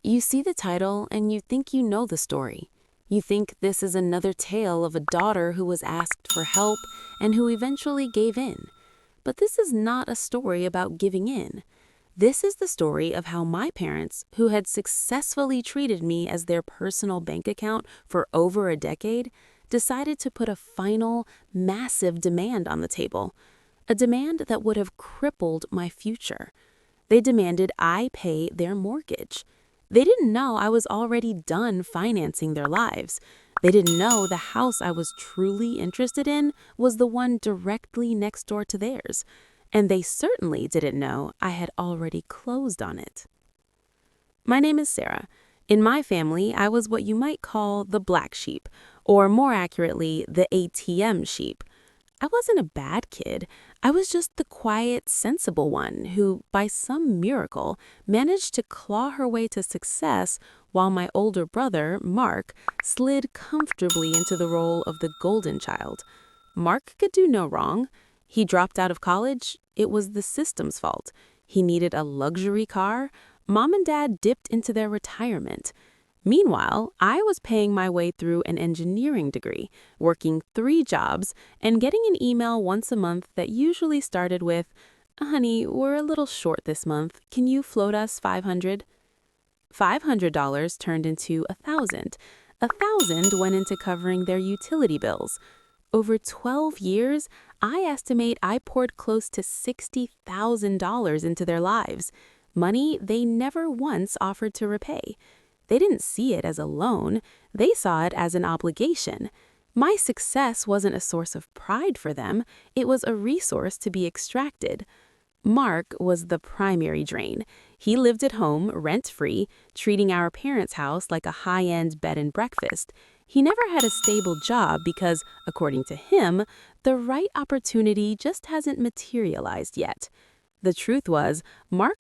You see the title and you think you know the story. You think this is another tale of a daughter who was asked for help and who eventually gave in. But this is not a story about giving in. This is the story of how my parents, who had successfully treated me as their personal bank account for over a decade, decided to put a final, massive demand on the table. A demand that would have crippled my future. They demanded I pay their mortgage. They didn't know I was already done financing their lives. They didn't know the house I was truly interested in was the one directly next door to theirs. And they certainly didn't know I had already closed on it. My name is Sarah. In my family, I was what you might call the black sheep, or more accurately, the ATM sheep. I wasn't a bad kid. I was just the quiet, sensible one who, by some miracle, managed to claw her way to success while my older brother, Mark, slid comfortably into the role of the golden child. Mark could do no wrong. He dropped out of college. It was the system's fault. He needed a luxury car. Mom and Dad dipped into their retirement. Meanwhile, I was paying my way through an engineering degree, working 3 jobs, and getting an email once a month that usually started with, "Honey, we're a little short this month. Can you float us $500?" $500 turned into $1,000. $1,000 went into covering their utility bills. Over 12 years, I estimate I poured close to $60,000 into their lives, money they never once offered to repay. They didn't see it as a loan. They saw it as an obligation. My success wasn't a source of pride for them. It was a resource to be extracted. Mark was the primary drain. He lived at home, rent-free, treating our parents' house like a high-end bed and breakfast. He never had a stable job because, according to him, the right opportunity just hasn't materialized yet. The truth was, Mark